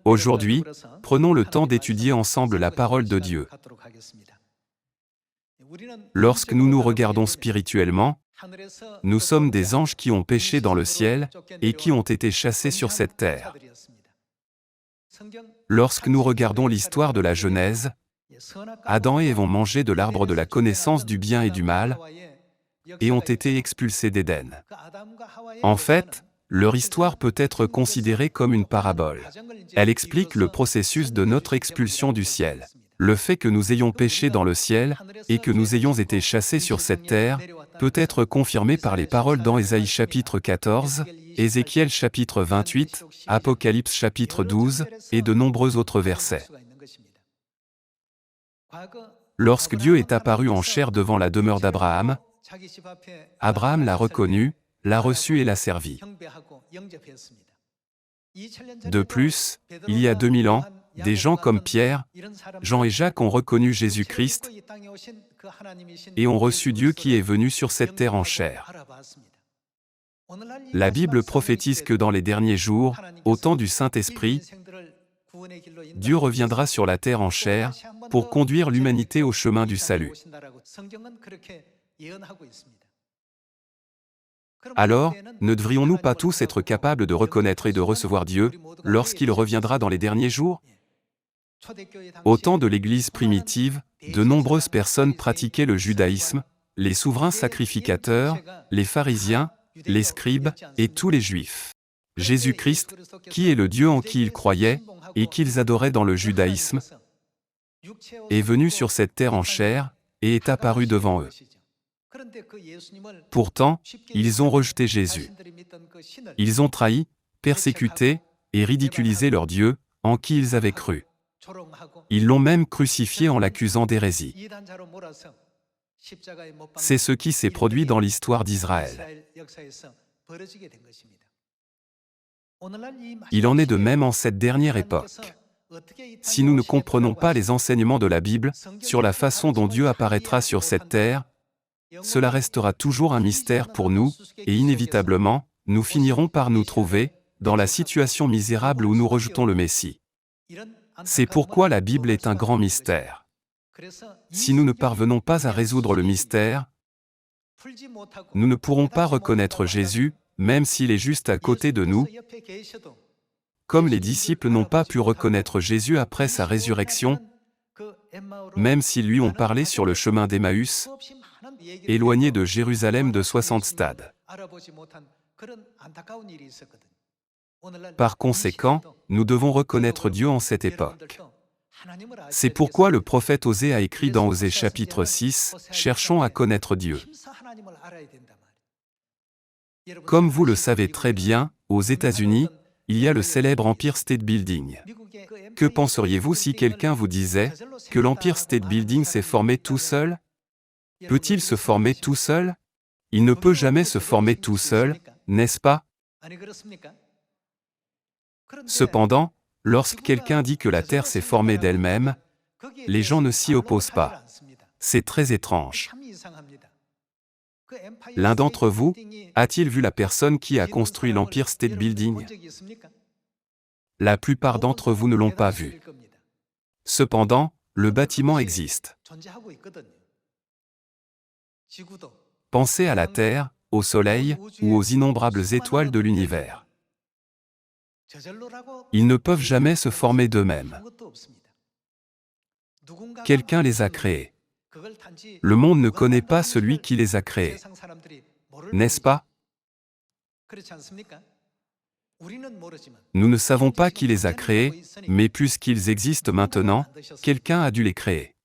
Aujourd'hui, prenons le temps d'étudier ensemble la parole de Dieu. Lorsque nous nous regardons spirituellement, nous sommes des anges qui ont péché dans le ciel et qui ont été chassés sur cette terre. Lorsque nous regardons l'histoire de la Genèse, Adam et Ève ont mangé de l'arbre de la connaissance du bien et du mal et ont été expulsés d'Éden. En fait, leur histoire peut être considérée comme une parabole. Elle explique le processus de notre expulsion du ciel. Le fait que nous ayons péché dans le ciel et que nous ayons été chassés sur cette terre peut être confirmé par les paroles dans Ésaïe chapitre 14, Ézéchiel chapitre 28, Apocalypse chapitre 12 et de nombreux autres versets. Lorsque Dieu est apparu en chair devant la demeure d'Abraham, Abraham l'a reconnu, l'a reçu et l'a servi. De plus, il y a 2000 ans, des gens comme Pierre, Jean et Jacques ont reconnu Jésus-Christ et ont reçu Dieu qui est venu sur cette terre en chair. La Bible prophétise que dans les derniers jours, au temps du Saint-Esprit, Dieu reviendra sur la terre en chair pour conduire l'humanité au chemin du salut. Alors, ne devrions-nous pas tous être capables de reconnaître et de recevoir Dieu lorsqu'il reviendra dans les derniers jours? Au temps de l'Église primitive, de nombreuses personnes pratiquaient le judaïsme, les souverains sacrificateurs, les pharisiens, les scribes et tous les juifs. Jésus-Christ, qui est le Dieu en qui ils croyaient et qu'ils adoraient dans le judaïsme, est venu sur cette terre en chair et est apparu devant eux. Pourtant, ils ont rejeté Jésus. Ils ont trahi, persécuté et ridiculisé leur Dieu, en qui ils avaient cru. Ils l'ont même crucifié en l'accusant d'hérésie. C'est ce qui s'est produit dans l'histoire d'Israël. Il en est de même en cette dernière époque. Si nous ne comprenons pas les enseignements de la Bible sur la façon dont Dieu apparaîtra sur cette terre, cela restera toujours un mystère pour nous, et inévitablement, nous finirons par nous trouver dans la situation misérable où nous rejetons le Messie. C'est pourquoi la Bible est un grand mystère. Si nous ne parvenons pas à résoudre le mystère, nous ne pourrons pas reconnaître Jésus, même s'il est juste à côté de nous, comme les disciples n'ont pas pu reconnaître Jésus après sa résurrection, même s'ils lui ont parlé sur le chemin d'Emmaüs, éloigné de Jérusalem de 60 stades. Par conséquent, nous devons reconnaître Dieu en cette époque. C'est pourquoi le prophète Osée a écrit dans Osée chapitre 6, « Cherchons à connaître Dieu ». Comme vous le savez très bien, aux États-Unis, il y a le célèbre Empire State Building. Que penseriez-vous si quelqu'un vous disait que l'Empire State Building s'est formé tout seul? Peut-il se former tout seul? Il ne peut jamais se former tout seul, n'est-ce pas? Cependant, lorsque quelqu'un dit que la Terre s'est formée d'elle-même, les gens ne s'y opposent pas. C'est très étrange. L'un d'entre vous a-t-il vu la personne qui a construit l'Empire State Building? La plupart d'entre vous ne l'ont pas vu. Cependant, le bâtiment existe. Pensez à la Terre, au Soleil ou aux innombrables étoiles de l'univers. Ils ne peuvent jamais se former d'eux-mêmes. Quelqu'un les a créés. Le monde ne connaît pas celui qui les a créés. N'est-ce pas? Nous ne savons pas qui les a créés, mais puisqu'ils existent maintenant, quelqu'un a dû les créer.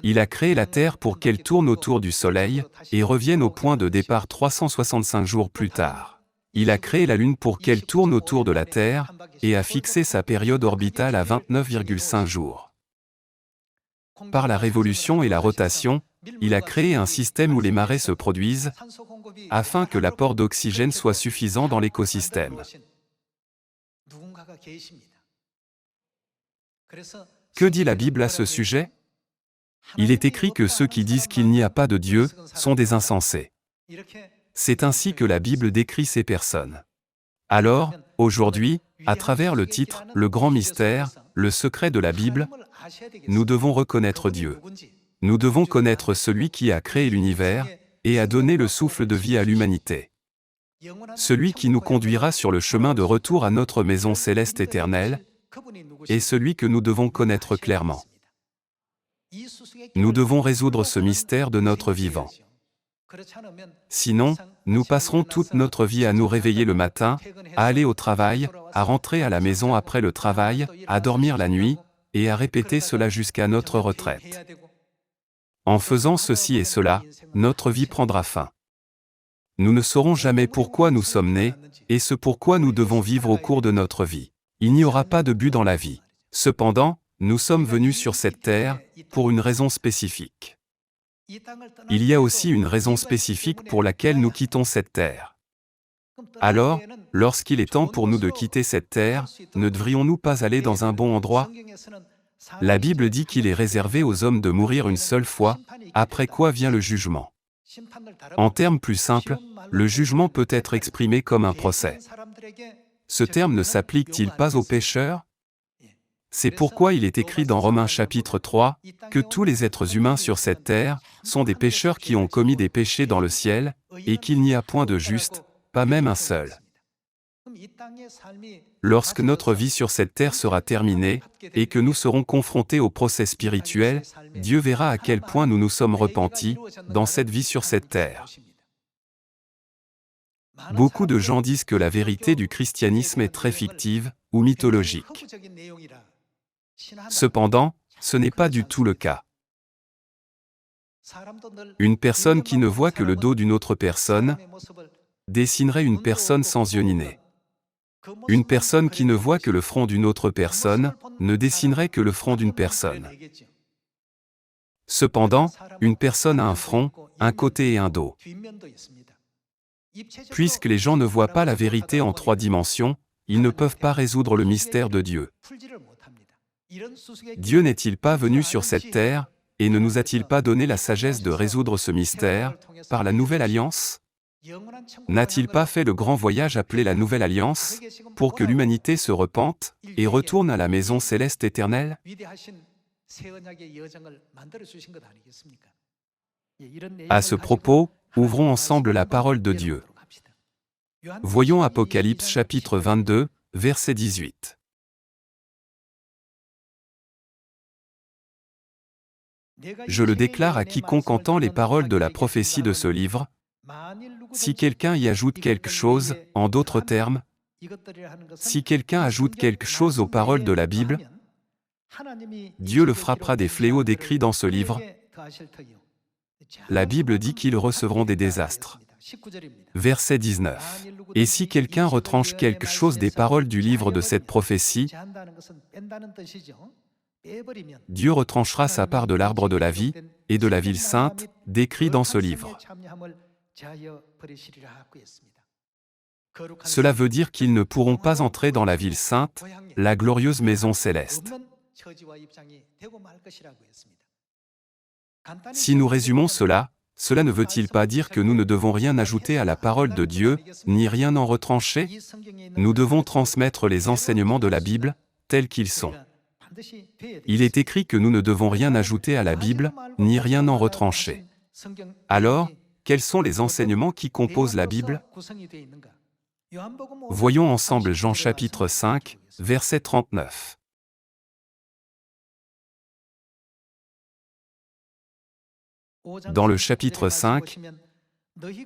Il a créé la Terre pour qu'elle tourne autour du Soleil et revienne au point de départ 365 jours plus tard. Il a créé la Lune pour qu'elle tourne autour de la Terre et a fixé sa période orbitale à 29,5 jours. Par la révolution et la rotation, il a créé un système où les marées se produisent afin que l'apport d'oxygène soit suffisant dans l'écosystème. Que dit la Bible à ce sujet? Il est écrit que ceux qui disent qu'il n'y a pas de Dieu sont des insensés. C'est ainsi que la Bible décrit ces personnes. Alors, Aujourd'hui, à travers le titre « Le grand mystère, le secret de la Bible », nous devons reconnaître Dieu. Nous devons connaître celui qui a créé l'univers et a donné le souffle de vie à l'humanité. Celui qui nous conduira sur le chemin de retour à notre maison céleste éternelle est celui que nous devons connaître clairement. Nous devons résoudre ce mystère de notre vivant. Sinon, nous passerons toute notre vie à nous réveiller le matin, à aller au travail, à rentrer à la maison après le travail, à dormir la nuit, et à répéter cela jusqu'à notre retraite. En faisant ceci et cela, notre vie prendra fin. Nous ne saurons jamais pourquoi nous sommes nés, et ce pourquoi nous devons vivre au cours de notre vie. Il n'y aura pas de but dans la vie. Cependant, nous sommes venus sur cette terre pour une raison spécifique. Il y a aussi une raison spécifique pour laquelle nous quittons cette terre. Alors, lorsqu'il est temps pour nous de quitter cette terre, ne devrions-nous pas aller dans un bon endroit? La Bible dit qu'il est réservé aux hommes de mourir une seule fois, après quoi vient le jugement. En termes plus simples, le jugement peut être exprimé comme un procès. Ce terme ne s'applique-t-il pas aux pécheurs? C'est pourquoi il est écrit dans Romains chapitre 3, que tous les êtres humains sur cette terre sont des pécheurs qui ont commis des péchés dans le ciel, et qu'il n'y a point de juste, pas même un seul. Lorsque notre vie sur cette terre sera terminée, et que nous serons confrontés au procès spirituel, Dieu verra à quel point nous nous sommes repentis dans cette vie sur cette terre. Beaucoup de gens disent que la vérité du christianisme est très fictive ou mythologique. Cependant, ce n'est pas du tout le cas. Une personne qui ne voit que le dos d'une autre personne dessinerait une personne sans yeux ni nez. Une personne qui ne voit que le front d'une autre personne ne dessinerait que le front d'une personne. Cependant, une personne a un front, un côté et un dos. Puisque les gens ne voient pas la vérité en 3 dimensions, ils ne peuvent pas résoudre le mystère de Dieu. Dieu n'est-il pas venu sur cette terre, et ne nous a-t-il pas donné la sagesse de résoudre ce mystère, par la Nouvelle Alliance? N'a-t-il pas fait le grand voyage appelé la Nouvelle Alliance, pour que l'humanité se repente, et retourne à la maison céleste éternelle? À ce propos, ouvrons ensemble la parole de Dieu. Voyons Apocalypse chapitre 22, verset 18. Je le déclare à quiconque entend les paroles de la prophétie de ce livre. Si quelqu'un y ajoute quelque chose, en d'autres termes, si quelqu'un ajoute quelque chose aux paroles de la Bible, Dieu le frappera des fléaux décrits dans ce livre. La Bible dit qu'ils recevront des désastres. Verset 19. Et si quelqu'un retranche quelque chose des paroles du livre de cette prophétie, Dieu retranchera sa part de l'arbre de la vie et de la ville sainte, décrit dans ce livre. Cela veut dire qu'ils ne pourront pas entrer dans la ville sainte, la glorieuse maison céleste. Si nous résumons cela, cela ne veut-il pas dire que nous ne devons rien ajouter à la parole de Dieu, ni rien en retrancher? Nous devons transmettre les enseignements de la Bible, tels qu'ils sont. Il est écrit que nous ne devons rien ajouter à la Bible, ni rien en retrancher. Alors, quels sont les enseignements qui composent la Bible? Voyons ensemble Jean chapitre 5, verset 39. Dans le chapitre 5,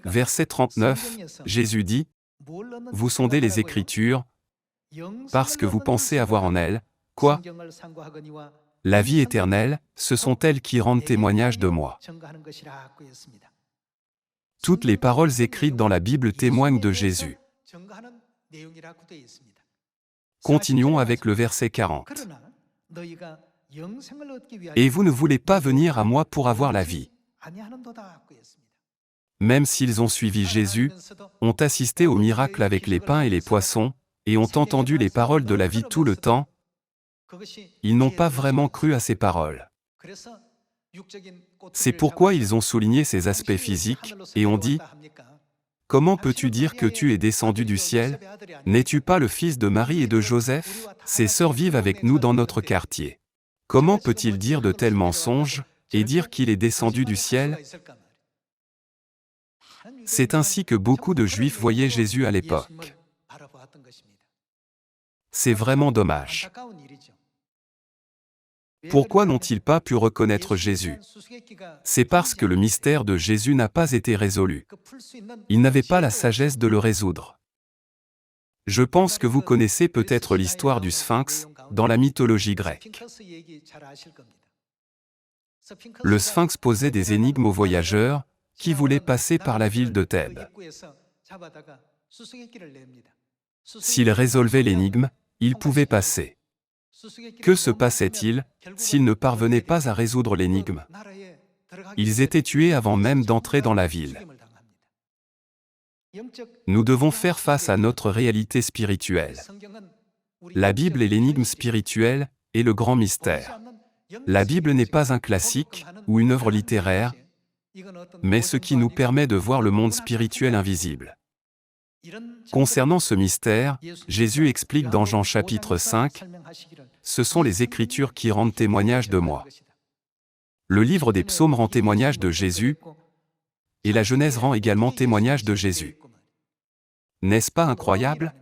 verset 39, Jésus dit, « Vous sondez les Écritures, parce que vous pensez avoir en elles, quoi? La vie éternelle, ce sont elles qui rendent témoignage de moi. » Toutes les paroles écrites dans la Bible témoignent de Jésus. Continuons avec le verset 40. « Et vous ne voulez pas venir à moi pour avoir la vie. » Même s'ils ont suivi Jésus, ont assisté au miracle avec les pains et les poissons, et ont entendu les paroles de la vie tout le temps, ils n'ont pas vraiment cru à ces paroles. C'est pourquoi ils ont souligné ces aspects physiques, et ont dit, « Comment peux-tu dire que tu es descendu du ciel? N'es-tu pas le fils de Marie et de Joseph? Ses sœurs vivent avec nous dans notre quartier. Comment peut-il dire de tels mensonges et dire qu'il est descendu du ciel? C'est ainsi que beaucoup de Juifs voyaient Jésus à l'époque. C'est vraiment dommage. Pourquoi n'ont-ils pas pu reconnaître Jésus? C'est parce que le mystère de Jésus n'a pas été résolu. Ils n'avaient pas la sagesse de le résoudre. Je pense que vous connaissez peut-être l'histoire du Sphinx dans la mythologie grecque. Le Sphinx posait des énigmes aux voyageurs qui voulaient passer par la ville de Thèbes. S'ils résolvaient l'énigme, ils pouvaient passer. Que se passait-il s'ils ne parvenaient pas à résoudre l'énigme? Ils étaient tués avant même d'entrer dans la ville. Nous devons faire face à notre réalité spirituelle. La Bible est l'énigme spirituelle et le grand mystère. La Bible n'est pas un classique ou une œuvre littéraire, mais ce qui nous permet de voir le monde spirituel invisible. Concernant ce mystère, Jésus explique dans Jean chapitre 5, « Ce sont les Écritures qui rendent témoignage de moi. » Le livre des psaumes rend témoignage de Jésus, et la Genèse rend également témoignage de Jésus. N'est-ce pas incroyable?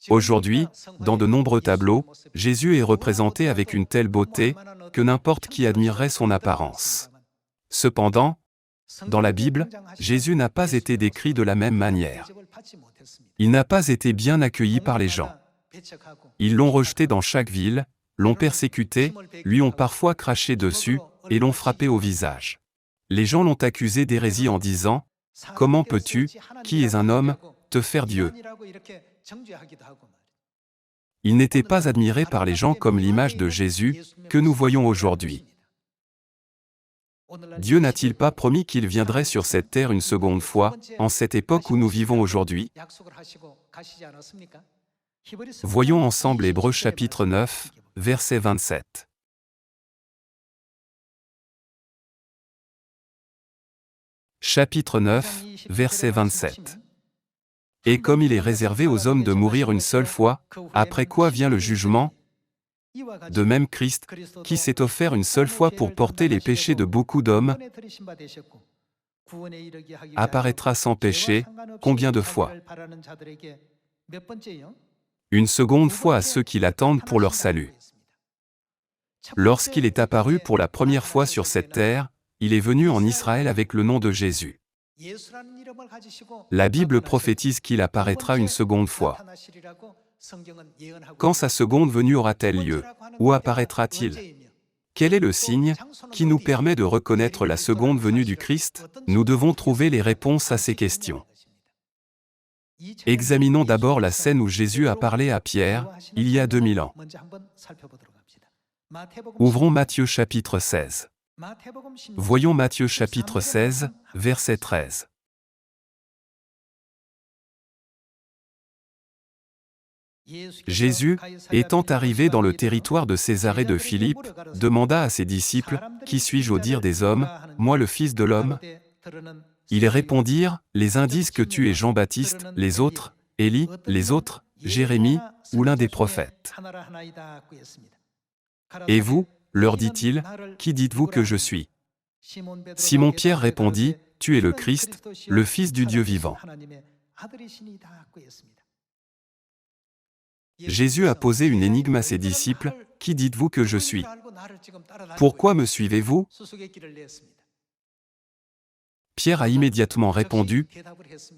Aujourd'hui, dans de nombreux tableaux, Jésus est représenté avec une telle beauté que n'importe qui admirerait son apparence. Cependant, dans la Bible, Jésus n'a pas été décrit de la même manière. Il n'a pas été bien accueilli par les gens. Ils l'ont rejeté dans chaque ville, l'ont persécuté, lui ont parfois craché dessus et l'ont frappé au visage. Les gens l'ont accusé d'hérésie en disant « Comment peux-tu, qui es un homme, te faire Dieu ?» Il n'était pas admiré par les gens comme l'image de Jésus que nous voyons aujourd'hui. Dieu n'a-t-il pas promis qu'il viendrait sur cette terre une seconde fois, en cette époque où nous vivons aujourd'hui? Voyons ensemble Hébreux chapitre 9, verset 27. Chapitre 9, verset 27. Et comme il est réservé aux hommes de mourir une seule fois, après quoi vient le jugement, de même Christ, qui s'est offert une seule fois pour porter les péchés de beaucoup d'hommes, apparaîtra sans péché, combien de fois? Une seconde fois à ceux qui l'attendent pour leur salut. Lorsqu'il est apparu pour la première fois sur cette terre, il est venu en Israël avec le nom de Jésus. La Bible prophétise qu'il apparaîtra une seconde fois. Quand sa seconde venue aura-t-elle lieu? Où apparaîtra-t-il? Quel est le signe qui nous permet de reconnaître la seconde venue du Christ? Nous devons trouver les réponses à ces questions. Examinons d'abord la scène où Jésus a parlé à Pierre, il y a 2000 ans. Ouvrons Matthieu chapitre 16. Voyons Matthieu chapitre 16, verset 13. Jésus, étant arrivé dans le territoire de Césarée de Philippe, demanda à ses disciples, « Qui suis-je au dire des hommes, moi le Fils de l'homme » Ils répondirent, « Les uns disent que tu es Jean-Baptiste, les autres, Élie, les autres, Jérémie, ou l'un des prophètes. » Et vous, leur dit-il, qui dites-vous que je suis? Simon-Pierre répondit, « Tu es le Christ, le Fils du Dieu vivant. » Jésus a posé une énigme à ses disciples, « Qui dites-vous que je suis? Pourquoi me suivez-vous » Pierre a immédiatement répondu,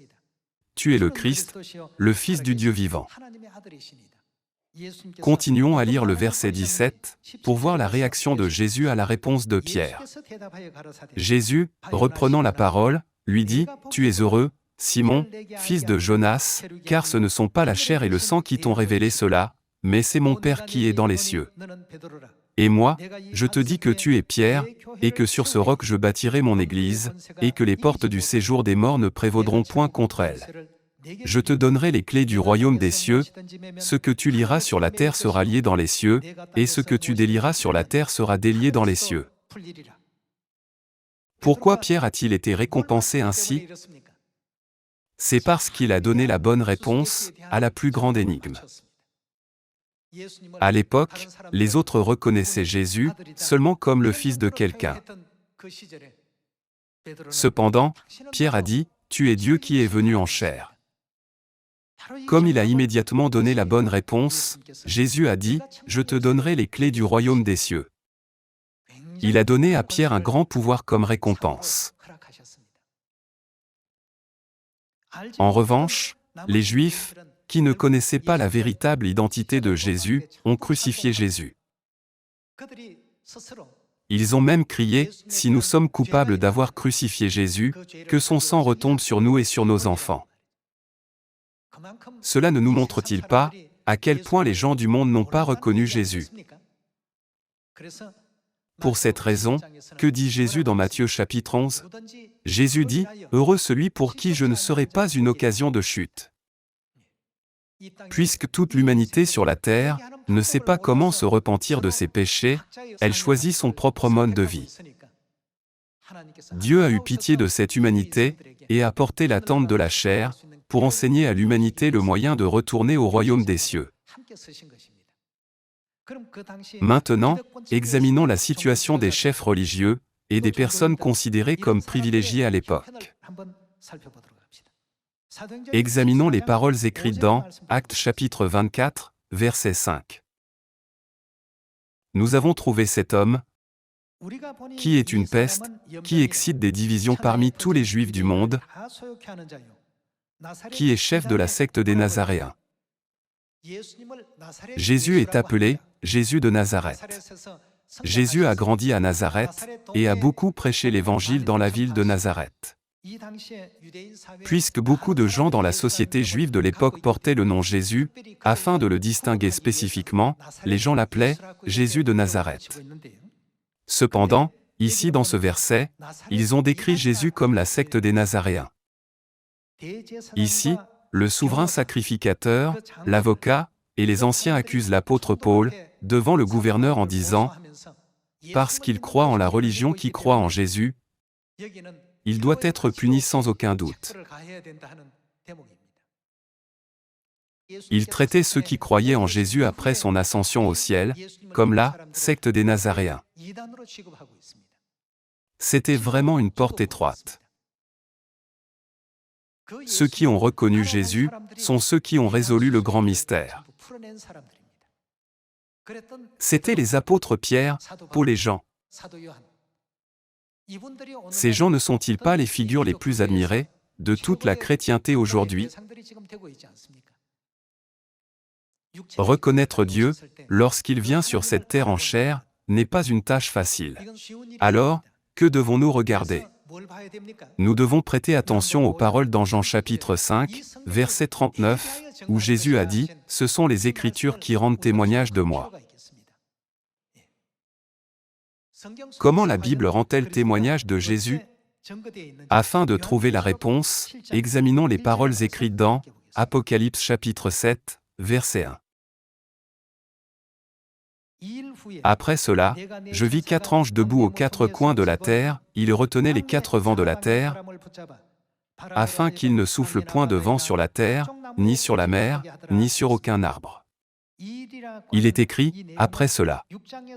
« Tu es le Christ, le Fils du Dieu vivant. » Continuons à lire le verset 17, pour voir la réaction de Jésus à la réponse de Pierre. Jésus, reprenant la parole, lui dit, « Tu es heureux, Simon, fils de Jonas, car ce ne sont pas la chair et le sang qui t'ont révélé cela, mais c'est mon Père qui est dans les cieux. Et moi, je te dis que tu es Pierre, et que sur ce roc je bâtirai mon église, et que les portes du séjour des morts ne prévaudront point contre elle. Je te donnerai les clés du royaume des cieux, ce que tu lieras sur la terre sera lié dans les cieux, et ce que tu délieras sur la terre sera délié dans les cieux. » Pourquoi Pierre a-t-il été récompensé ainsi? C'est parce qu'il a donné la bonne réponse à la plus grande énigme. À l'époque, les autres reconnaissaient Jésus seulement comme le fils de quelqu'un. Cependant, Pierre a dit, « Tu es Dieu qui est venu en chair ». Comme il a immédiatement donné la bonne réponse, Jésus a dit, « Je te donnerai les clés du royaume des cieux ». Il a donné à Pierre un grand pouvoir comme récompense. En revanche, les Juifs, qui ne connaissaient pas la véritable identité de Jésus, ont crucifié Jésus. Ils ont même crié, « Si nous sommes coupables d'avoir crucifié Jésus, que son sang retombe sur nous et sur nos enfants. » Cela ne nous montre-t-il pas à quel point les gens du monde n'ont pas reconnu Jésus? Pour cette raison, que dit Jésus dans Matthieu chapitre 11? Jésus dit, « Heureux celui pour qui je ne serai pas une occasion de chute. » Puisque toute l'humanité sur la terre ne sait pas comment se repentir de ses péchés, elle choisit son propre mode de vie. Dieu a eu pitié de cette humanité et a porté la tente de la chair pour enseigner à l'humanité le moyen de retourner au royaume des cieux. Maintenant, examinons la situation des chefs religieux et des personnes considérées comme privilégiées à l'époque. Examinons les paroles écrites dans Actes chapitre 24, verset 5. Nous avons trouvé cet homme, qui est une peste, qui excite des divisions parmi tous les Juifs du monde, qui est chef de la secte des Nazaréens. Jésus est appelé Jésus de Nazareth. Jésus a grandi à Nazareth et a beaucoup prêché l'Évangile dans la ville de Nazareth. Puisque beaucoup de gens dans la société juive de l'époque portaient le nom Jésus, afin de le distinguer spécifiquement, les gens l'appelaient Jésus de Nazareth. Cependant, ici dans ce verset, ils ont décrit Jésus comme la secte des Nazaréens. Ici, le souverain sacrificateur, l'avocat, et les anciens accusent l'apôtre Paul devant le gouverneur en disant « Parce qu'il croit en la religion qui croit en Jésus, il doit être puni sans aucun doute. » Il traitait ceux qui croyaient en Jésus après son ascension au ciel, comme la secte des Nazaréens. C'était vraiment une porte étroite. Ceux qui ont reconnu Jésus sont ceux qui ont résolu le grand mystère. C'étaient les apôtres Pierre, Paul et Jean. Ces gens ne sont-ils pas les figures les plus admirées de toute la chrétienté aujourd'hui? Reconnaître Dieu, lorsqu'il vient sur cette terre en chair, n'est pas une tâche facile. Alors, que devons-nous regarder? Nous devons prêter attention aux paroles dans Jean chapitre 5, verset 39, où Jésus a dit, « Ce sont les Écritures qui rendent témoignage de moi. » Comment la Bible rend-elle témoignage de Jésus? Afin de trouver la réponse, examinons les paroles écrites dans Apocalypse chapitre 7, verset 1. Après cela, je vis 4 anges debout aux 4 coins de la terre, ils retenaient les 4 vents de la terre, afin qu'il ne souffle point de vent sur la terre, ni sur la mer, ni sur aucun arbre. Il est écrit, après cela.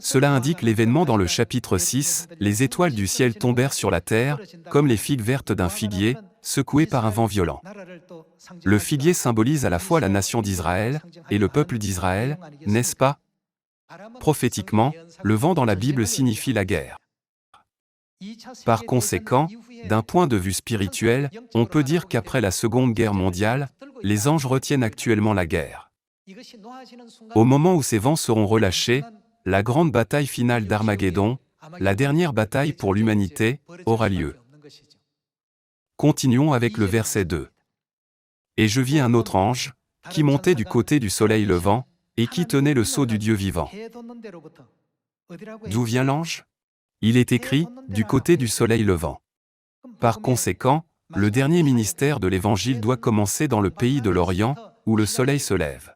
Cela indique l'événement dans le chapitre 6, les étoiles du ciel tombèrent sur la terre, comme les figues vertes d'un figuier, secouées par un vent violent. Le figuier symbolise à la fois la nation d'Israël et le peuple d'Israël, n'est-ce pas? Prophétiquement, le vent dans la Bible signifie la guerre. Par conséquent, d'un point de vue spirituel, on peut dire qu'après la Seconde Guerre mondiale, les anges retiennent actuellement la guerre. Au moment où ces vents seront relâchés, la grande bataille finale d'Armageddon, la dernière bataille pour l'humanité, aura lieu. Continuons avec le verset 2. Et je vis un autre ange, qui montait du côté du soleil levant, et qui tenait le sceau du Dieu vivant. D'où vient l'ange? Il est écrit, du côté du soleil levant. Par conséquent, le dernier ministère de l'Évangile doit commencer dans le pays de l'Orient, où le soleil se lève.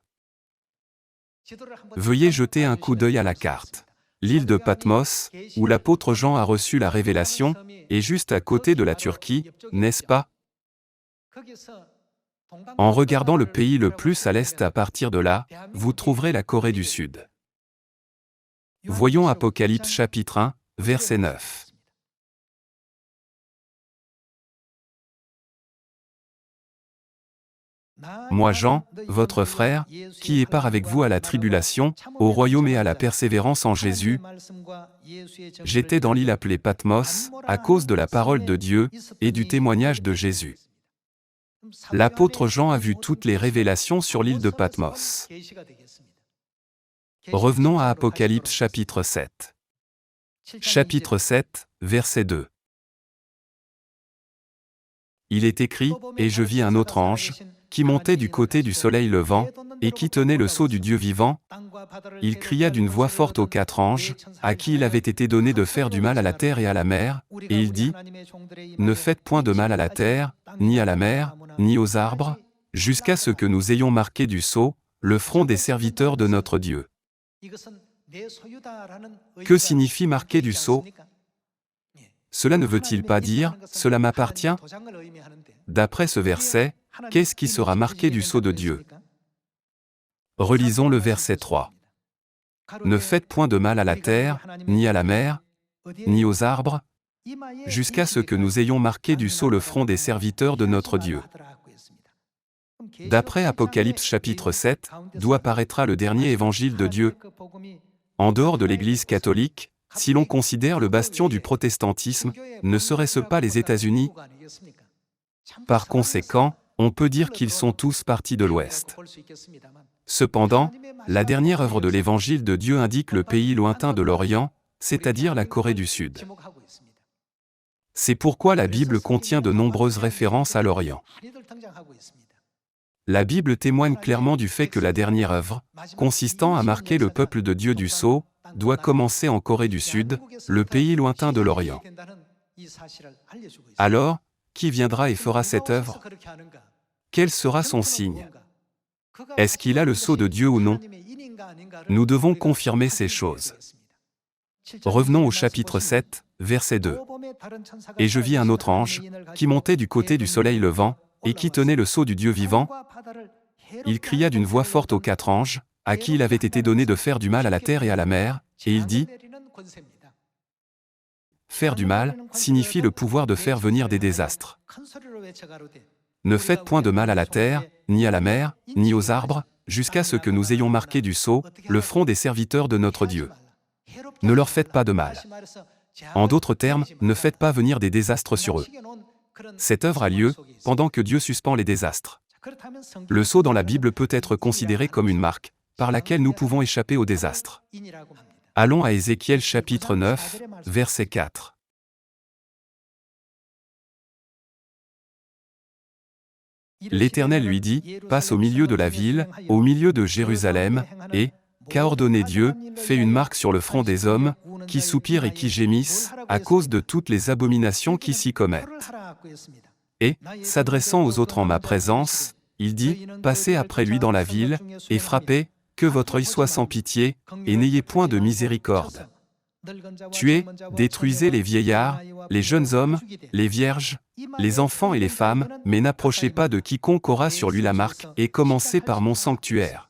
Veuillez jeter un coup d'œil à la carte. L'île de Patmos, où l'apôtre Jean a reçu la révélation, est juste à côté de la Turquie, n'est-ce pas? En regardant le pays le plus à l'est à partir de là, vous trouverez la Corée du Sud. Voyons Apocalypse chapitre 1, verset 9. Moi Jean, votre frère, qui est part avec vous à la tribulation, au royaume et à la persévérance en Jésus, j'étais dans l'île appelée Patmos, à cause de la parole de Dieu, et du témoignage de Jésus. L'apôtre Jean a vu toutes les révélations sur l'île de Patmos. Revenons à Apocalypse chapitre 7. Chapitre 7, verset 2. Il est écrit, « Et je vis un autre ange, qui montait du côté du soleil levant, et qui tenait le sceau du Dieu vivant. Il cria d'une voix forte aux 4 anges, à qui il avait été donné de faire du mal à la terre et à la mer, et il dit, ne faites point de mal à la terre, ni à la mer, ni aux arbres, jusqu'à ce que nous ayons marqué du sceau le front des serviteurs de notre Dieu. » Que signifie marquer du sceau? Cela ne veut-il pas dire « cela m'appartient » ? D'après ce verset, qu'est-ce qui sera marqué du sceau de Dieu? Relisons le verset 3. Ne faites point de mal à la terre, ni à la mer, ni aux arbres, jusqu'à ce que nous ayons marqué du sceau le front des serviteurs de notre Dieu. D'après Apocalypse chapitre 7, d'où apparaîtra le dernier évangile de Dieu. En dehors de l'Église catholique, si l'on considère le bastion du protestantisme, ne serait-ce pas les États-Unis? Par conséquent, on peut dire qu'ils sont tous partis de l'Ouest. Cependant, la dernière œuvre de l'Évangile de Dieu indique le pays lointain de l'Orient, c'est-à-dire la Corée du Sud. C'est pourquoi la Bible contient de nombreuses références à l'Orient. La Bible témoigne clairement du fait que la dernière œuvre, consistant à marquer le peuple de Dieu du sceau, doit commencer en Corée du Sud, le pays lointain de l'Orient. Alors, qui viendra et fera cette œuvre? Quel sera son signe? Est-ce qu'il a le sceau de Dieu ou non? Nous devons confirmer ces choses. Revenons au chapitre 7, verset 2. Et je vis un autre ange, qui montait du côté du soleil levant, et qui tenait le sceau du Dieu vivant. Il cria d'une voix forte aux 4 anges, à qui il avait été donné de faire du mal à la terre et à la mer, et il dit, faire du mal signifie le pouvoir de faire venir des désastres. Ne faites point de mal à la terre, ni à la mer, ni aux arbres, jusqu'à ce que nous ayons marqué du sceau le front des serviteurs de notre Dieu. Ne leur faites pas de mal. En d'autres termes, ne faites pas venir des désastres sur eux. Cette œuvre a lieu pendant que Dieu suspend les désastres. Le sceau dans la Bible peut être considéré comme une marque, par laquelle nous pouvons échapper au désastre. Allons à Ézéchiel chapitre 9, verset 4. L'Éternel lui dit, passe au milieu de la ville, au milieu de Jérusalem, et, qu'a ordonné Dieu, fais une marque sur le front des hommes, qui soupirent et qui gémissent, à cause de toutes les abominations qui s'y commettent. Et, s'adressant aux autres en ma présence, il dit, passez après lui dans la ville, et frappez, que votre œil soit sans pitié, et n'ayez point de miséricorde. Tuez, détruisez les vieillards, les jeunes hommes, les vierges, les enfants et les femmes, mais n'approchez pas de quiconque aura sur lui la marque, et commencez par mon sanctuaire.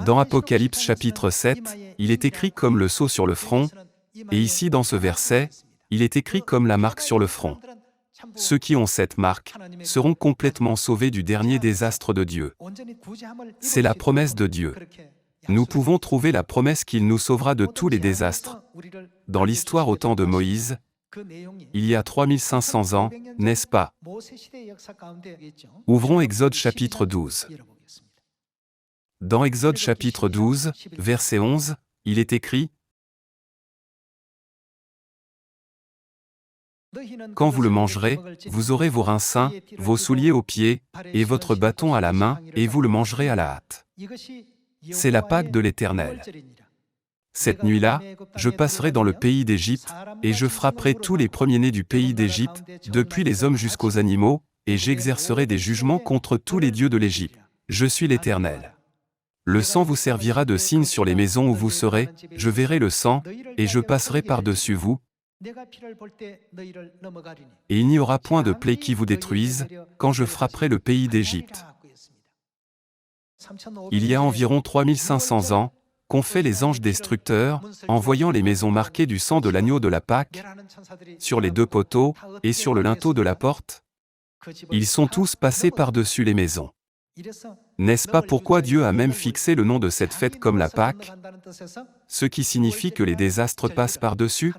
Dans Apocalypse chapitre 7, il est écrit comme le sceau sur le front, et ici dans ce verset, il est écrit comme la marque sur le front. Ceux qui ont cette marque seront complètement sauvés du dernier désastre de Dieu. C'est la promesse de Dieu. Nous pouvons trouver la promesse qu'il nous sauvera de tous les désastres. Dans l'histoire au temps de Moïse, il y a 3500 ans, n'est-ce pas? Ouvrons Exode chapitre 12. Dans Exode chapitre 12, verset 11, il est écrit, « Quand vous le mangerez, vous aurez vos reins sains, vos souliers aux pieds, et votre bâton à la main, et vous le mangerez à la hâte. » C'est la Pâque de l'Éternel. Cette nuit-là, je passerai dans le pays d'Égypte, et je frapperai tous les premiers-nés du pays d'Égypte, depuis les hommes jusqu'aux animaux, et j'exercerai des jugements contre tous les dieux de l'Égypte. Je suis l'Éternel. Le sang vous servira de signe sur les maisons où vous serez, je verrai le sang, et je passerai par-dessus vous, Et il n'y aura point de plaie qui vous détruise, quand je frapperai le pays d'Égypte. Il y a environ 3500 ans, qu'ont fait les anges destructeurs, en voyant les maisons marquées du sang de l'agneau de la Pâque, sur les deux poteaux, et sur le linteau de la porte. Ils sont tous passés par-dessus les maisons. N'est-ce pas pourquoi Dieu a même fixé le nom de cette fête comme la Pâque, ce qui signifie que les désastres passent par-dessus?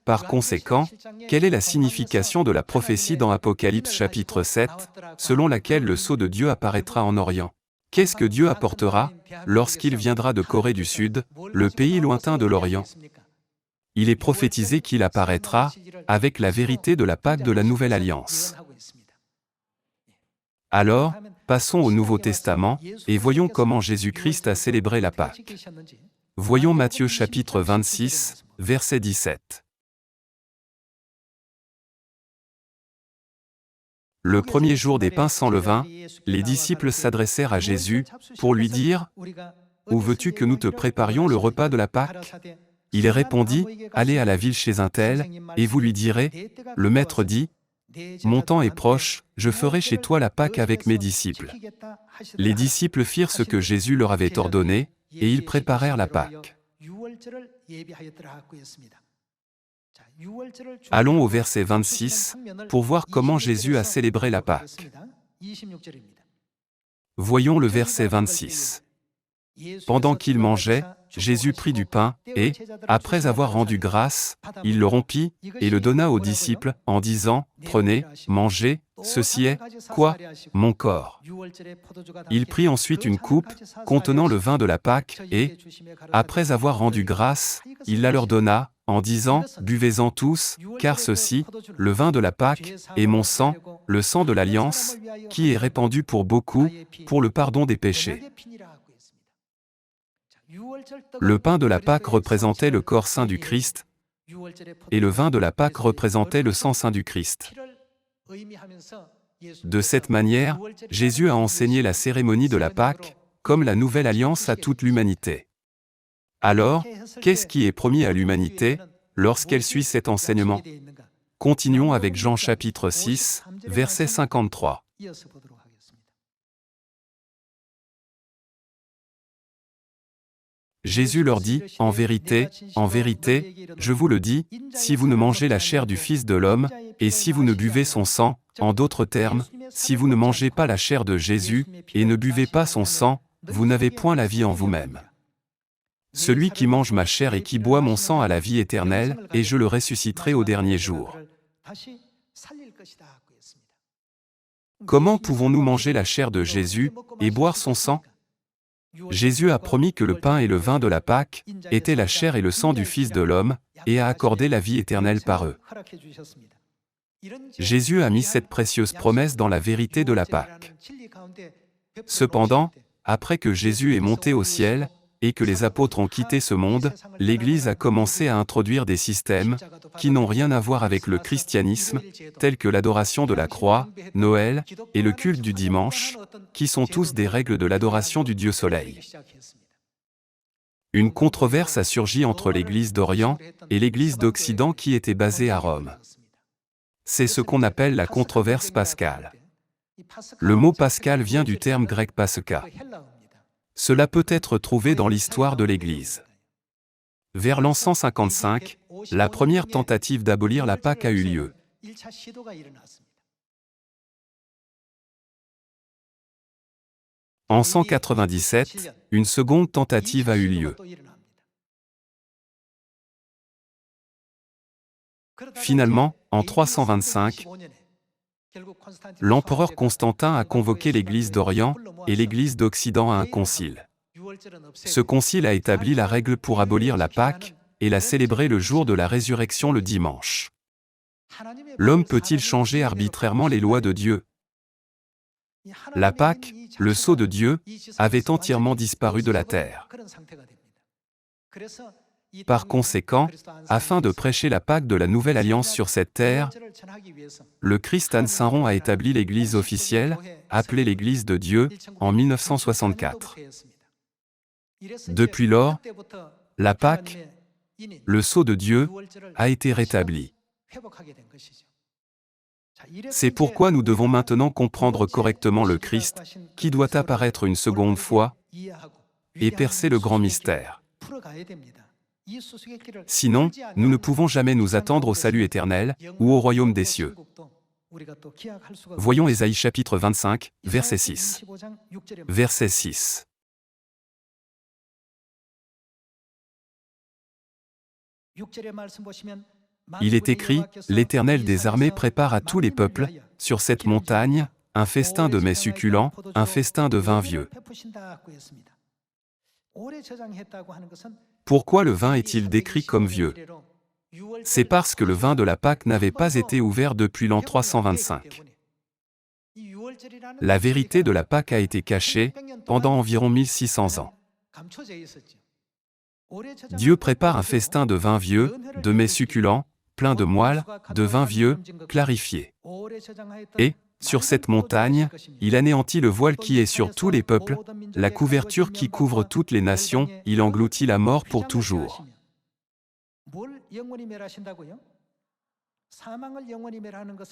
Par conséquent, quelle est la signification de la prophétie dans Apocalypse chapitre 7, selon laquelle le sceau de Dieu apparaîtra en Orient? Qu'est-ce que Dieu apportera, lorsqu'il viendra de Corée du Sud, le pays lointain de l'Orient? Il est prophétisé qu'il apparaîtra, avec la vérité de la Pâque de la Nouvelle Alliance. Alors, passons au Nouveau Testament, et voyons comment Jésus-Christ a célébré la Pâque. Voyons Matthieu chapitre 26, verset 17. Le premier jour des pains sans levain, les disciples s'adressèrent à Jésus, pour lui dire, « Où veux-tu que nous te préparions le repas de la Pâque » Il répondit, « Allez à la ville chez un tel, et vous lui direz, le Maître dit, « Mon temps est proche, je ferai chez toi la Pâque avec mes disciples. » Les disciples firent ce que Jésus leur avait ordonné, et ils préparèrent la Pâque. Allons au verset 26, pour voir comment Jésus a célébré la Pâque. Voyons le verset 26. Pendant qu'il mangeait, Jésus prit du pain, et, après avoir rendu grâce, il le rompit, et le donna aux disciples, en disant, « Prenez, mangez, ceci est, quoi? Mon corps. » Il prit ensuite une coupe, contenant le vin de la Pâque, et, après avoir rendu grâce, il la leur donna, en disant, « Buvez-en tous, car ceci, le vin de la Pâque, est mon sang, le sang de l'Alliance, qui est répandu pour beaucoup, pour le pardon des péchés. » Le pain de la Pâque représentait le corps saint du Christ, et le vin de la Pâque représentait le sang saint du Christ. De cette manière, Jésus a enseigné la cérémonie de la Pâque, comme la nouvelle alliance à toute l'humanité. Alors, qu'est-ce qui est promis à l'humanité, lorsqu'elle suit cet enseignement? Continuons avec Jean chapitre 6, verset 53. Jésus leur dit, « En vérité, je vous le dis, si vous ne mangez la chair du Fils de l'homme, et si vous ne buvez son sang, en d'autres termes, si vous ne mangez pas la chair de Jésus, et ne buvez pas son sang, vous n'avez point la vie en vous-même. Celui qui mange ma chair et qui boit mon sang a la vie éternelle, et je le ressusciterai au dernier jour. » Comment pouvons-nous manger la chair de Jésus, et boire son sang? Jésus a promis que le pain et le vin de la Pâque étaient la chair et le sang du Fils de l'homme, et a accordé la vie éternelle par eux. Jésus a mis cette précieuse promesse dans la vérité de la Pâque. Cependant, après que Jésus est monté au ciel, et que les apôtres ont quitté ce monde, l'Église a commencé à introduire des systèmes qui n'ont rien à voir avec le christianisme, tels que l'adoration de la croix, Noël, et le culte du dimanche, qui sont tous des règles de l'adoration du Dieu Soleil. Une controverse a surgi entre l'Église d'Orient et l'Église d'Occident qui était basée à Rome. C'est ce qu'on appelle la controverse pascale. Le mot pascal vient du terme grec pascha. Cela peut être trouvé dans l'histoire de l'Église. Vers l'an 155, la première tentative d'abolir la Pâque a eu lieu. En 197, une seconde tentative a eu lieu. Finalement, en 325, l'empereur Constantin a convoqué l'Église d'Orient et l'Église d'Occident à un concile. Ce concile a établi la règle pour abolir la Pâque et la célébrer le jour de la résurrection le dimanche. L'homme peut-il changer arbitrairement les lois de Dieu? La Pâque, le sceau de Dieu, avait entièrement disparu de la terre. Par conséquent, afin de prêcher la Pâque de la Nouvelle Alliance sur cette terre, le Christ Anne Saint-Rond a établi l'Église officielle, appelée l'Église de Dieu, en 1964. Depuis lors, La Pâque, le sceau de Dieu, a été rétabli. C'est pourquoi nous devons maintenant comprendre correctement le Christ, qui doit apparaître une seconde fois, et percer le grand mystère. Sinon, nous ne pouvons jamais nous attendre au salut éternel, ou au royaume des cieux. Voyons Ésaïe chapitre 25, verset 6. Verset 6. Il est écrit, « L'Éternel des armées prépare à tous les peuples, sur cette montagne, un festin de mets succulents, un festin de vin vieux. » Pourquoi le vin est-il décrit comme vieux? C'est parce que le vin de la Pâque n'avait pas été ouvert depuis l'an 325. La vérité de la Pâque a été cachée pendant environ 1600 ans. Dieu prépare un festin de vin vieux, de mets succulents, plein de moelle, de vin vieux, clarifié. Et, sur cette montagne, il anéantit le voile qui est sur tous les peuples, la couverture qui couvre toutes les nations, il engloutit la mort pour toujours.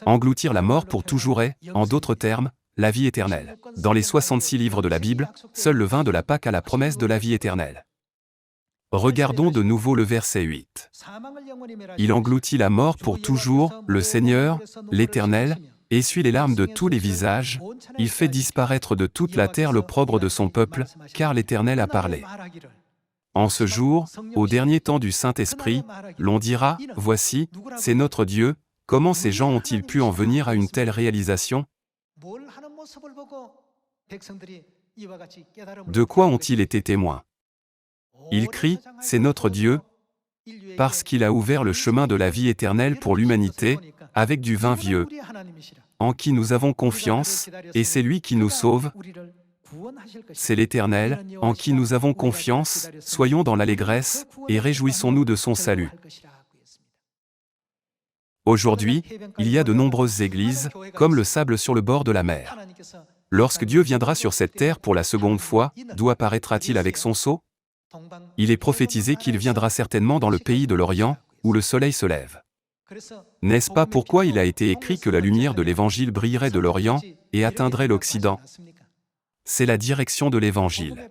Engloutir la mort pour toujours est, en d'autres termes, la vie éternelle. Dans les 66 livres de la Bible, seul le vin de la Pâque a la promesse de la vie éternelle. Regardons de nouveau le verset 8. Il engloutit la mort pour toujours, le Seigneur, l'Éternel, essuie les larmes de tous les visages, il fait disparaître de toute la terre l'opprobre de son peuple, car l'Éternel a parlé. En ce jour, au dernier temps du Saint-Esprit, l'on dira, « Voici, c'est notre Dieu, comment ces gens ont-ils pu en venir à une telle réalisation? De quoi ont-ils été témoins? » Il crie, « C'est notre Dieu, parce qu'il a ouvert le chemin de la vie éternelle pour l'humanité, avec du vin vieux, en qui nous avons confiance, et c'est lui qui nous sauve. C'est l'Éternel, en qui nous avons confiance, soyons dans l'allégresse, et réjouissons-nous de son salut. » Aujourd'hui, il y a de nombreuses églises, comme le sable sur le bord de la mer. Lorsque Dieu viendra sur cette terre pour la seconde fois, d'où apparaîtra-t-il avec son sceau? Il est prophétisé qu'il viendra certainement dans le pays de l'Orient, où le soleil se lève. N'est-ce pas pourquoi il a été écrit que la lumière de l'Évangile brillerait de l'Orient et atteindrait l'Occident? C'est la direction de l'Évangile.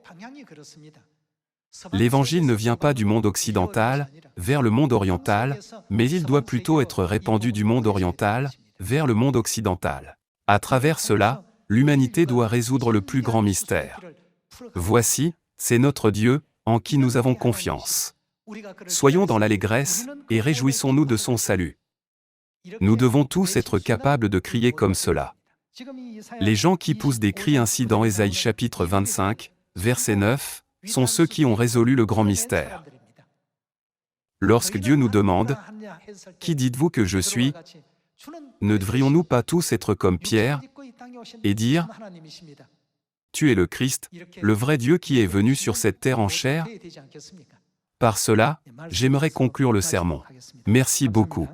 L'Évangile ne vient pas du monde occidental, vers le monde oriental, mais il doit plutôt être répandu du monde oriental, vers le monde occidental. À travers cela, l'humanité doit résoudre le plus grand mystère. Voici, c'est notre Dieu, en qui nous avons confiance. Soyons dans l'allégresse, et réjouissons-nous de son salut. Nous devons tous être capables de crier comme cela. Les gens qui poussent des cris ainsi dans Ésaïe chapitre 25, verset 9, sont ceux qui ont résolu le grand mystère. Lorsque Dieu nous demande, « Qui dites-vous que je suis ?» ne devrions-nous pas tous être comme Pierre, et dire, « Tu es le Christ, le vrai Dieu qui est venu sur cette terre en chair ?» Par cela, j'aimerais conclure le sermon. Merci beaucoup.